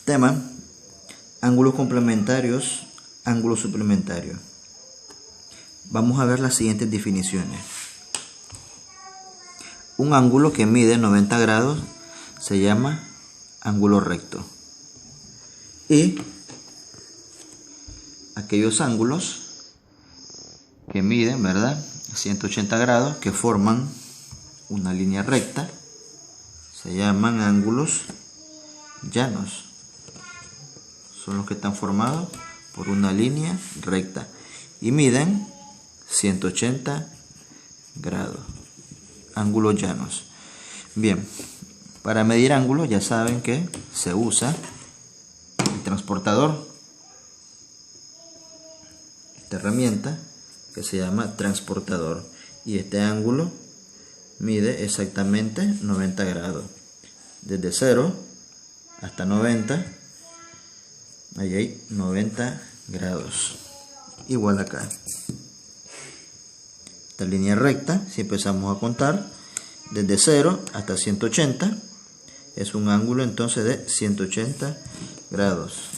Tema: ángulos complementarios, ángulos suplementarios. Vamos a ver las siguientes definiciones. Un ángulo que mide 90 grados se llama ángulo recto. Y aquellos ángulos que miden, ¿verdad?, 180 grados, que forman una línea recta, se llaman ángulos llanos. Son los que están formados por una línea recta y miden 180 grados. Ángulos llanos. Bien, para medir ángulos ya saben que se usa el transportador, esta herramienta que se llama transportador, y este ángulo mide exactamente 90 grados. Desde 0 hasta 90, ahí hay 90 grados. Igual acá. Esta línea recta, si empezamos a contar desde 0 hasta 180, es un ángulo entonces de 180 grados.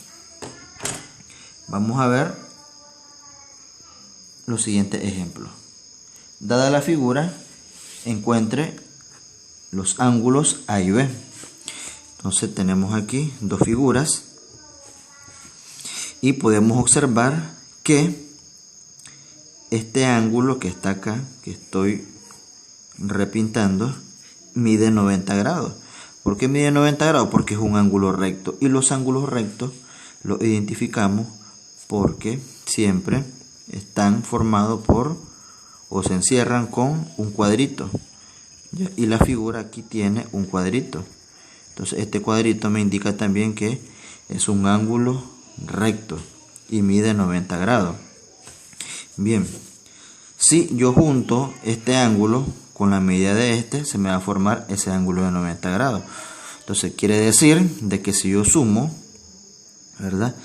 Vamos a ver los siguientes ejemplos. Dada la figura, encuentre los ángulos A y B. Entonces tenemos aquí dos figuras y podemos observar que este ángulo que está acá, que estoy repintando, mide 90 grados. ¿Por qué mide 90 grados? Porque es un ángulo recto, y los ángulos rectos los identificamos porque siempre están formados por, o se encierran con, un cuadrito. Y la figura aquí tiene un cuadrito. Entonces este cuadrito me indica también que es un ángulo recto y mide 90 grados. Bien, si yo junto este ángulo con la medida de este, se me va a formar ese ángulo de 90 grados. Entonces quiere decir de que si yo sumo, ¿verdad?,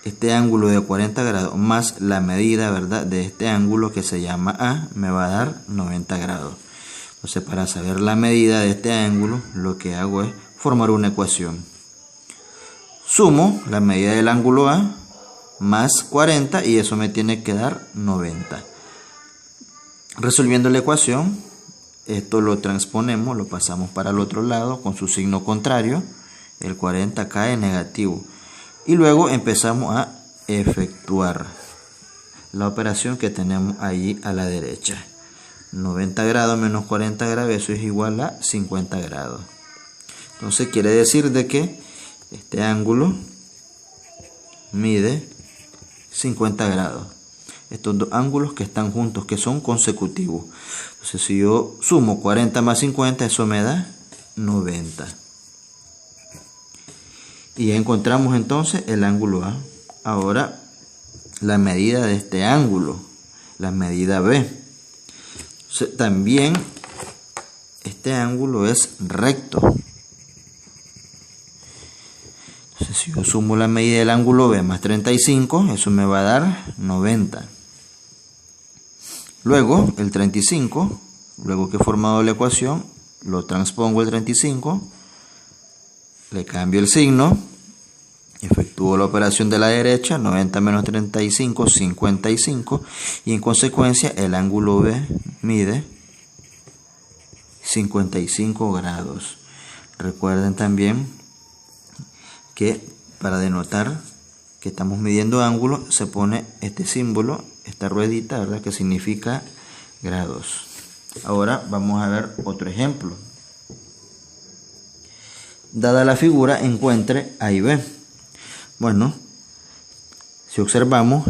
este ángulo de 40 grados más la medida, ¿verdad?, de este ángulo que se llama A, me va a dar 90 grados. Entonces, para saber la medida de este ángulo, lo que hago es formar una ecuación. Sumo la medida del ángulo A más 40 y eso me tiene que dar 90. Resolviendo la ecuación, esto lo transponemos, lo pasamos para el otro lado con su signo contrario. El 40 cae negativo. Y luego empezamos a efectuar la operación que tenemos ahí a la derecha. 90 grados menos 40 grados, eso es igual a 50 grados. Entonces quiere decir de que este ángulo mide 50 grados. Estos dos ángulos que están juntos, que son consecutivos. Entonces si yo sumo 40 más 50, eso me da 90. Y ya encontramos entonces el ángulo A. Ahora la medida de este ángulo, la medida B. Entonces, también este ángulo es recto. Entonces si yo sumo la medida del ángulo B más 35, eso me va a dar 90. Luego el 35, luego que he formado la ecuación, lo transpongo el 35, le cambio el signo, efectúo la operación de la derecha, 90 menos 35, 55, y en consecuencia el ángulo B mide 55 grados. Recuerden también que para denotar que estamos midiendo ángulos se pone este símbolo, esta ruedita, ¿verdad?, que significa grados. Ahora vamos a ver otro ejemplo. Dada la figura, encuentre A y B. Bueno, si observamos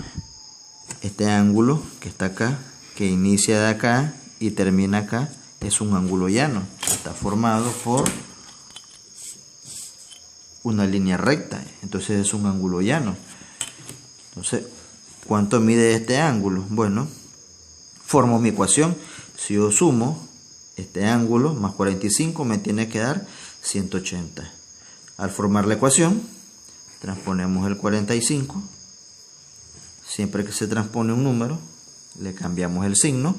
este ángulo que está acá, que inicia de acá y termina acá, es un ángulo llano. Está formado por una línea recta, entonces es un ángulo llano. Entonces, ¿cuánto mide este ángulo? Bueno, formo mi ecuación. Si yo sumo este ángulo más 45, me tiene que dar 180. Al formar la ecuación, transponemos el 45. Siempre que se transpone un número, le cambiamos el signo,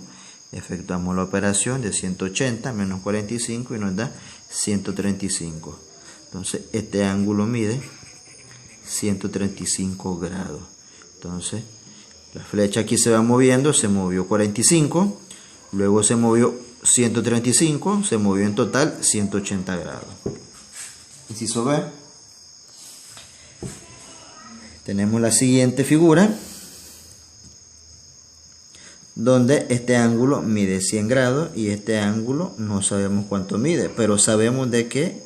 efectuamos la operación de 180 menos 45 y nos da 135. Entonces este ángulo mide 135 grados. Entonces la flecha aquí se va moviendo, se movió 45, luego se movió 135, se movió en total 180 grados. Inciso B. Tenemos la siguiente figura, donde este ángulo mide 100 grados y este ángulo no sabemos cuánto mide, pero sabemos de que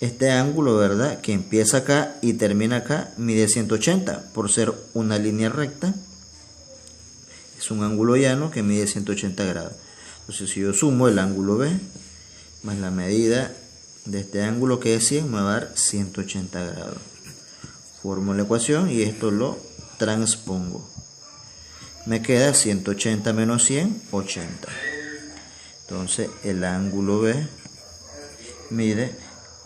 este ángulo, ¿verdad?, que empieza acá y termina acá, mide 180 por ser una línea recta. Es un ángulo llano que mide 180 grados. Entonces si yo sumo el ángulo B más la medida de este ángulo que es 100, me va a dar 180 grados. Formo la ecuación y esto lo transpongo. Me queda 180 menos 100, 80. Entonces el ángulo B mide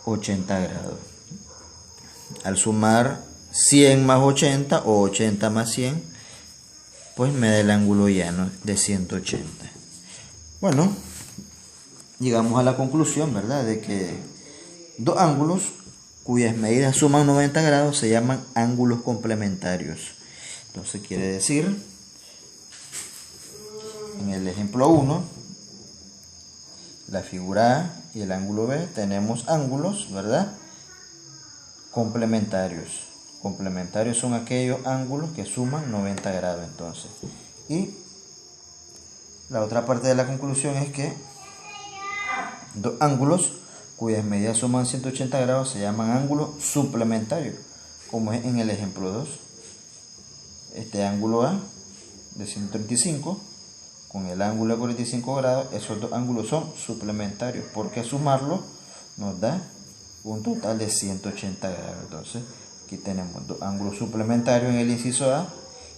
80 grados. Al sumar 100 más 80 o 80 más 100, pues me da el ángulo llano de 180. Bueno, llegamos a la conclusión, ¿verdad?, de que dos ángulos cuyas medidas suman 90 grados se llaman ángulos complementarios. Entonces quiere decir, en el ejemplo 1, la figura A y el ángulo B, tenemos ángulos, ¿verdad?, complementarios. Complementarios son aquellos ángulos que suman 90 grados, entonces. Y la otra parte de la conclusión es que dos ángulos cuyas medidas suman 180 grados se llaman ángulos suplementarios, como es en el ejemplo 2. Este ángulo A de 135 con el ángulo de 45 grados, esos dos ángulos son suplementarios, porque sumarlos nos da un total de 180 grados. Entonces aquí tenemos dos ángulos suplementarios en el inciso A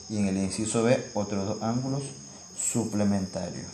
y en el inciso B otros dos ángulos suplementarios.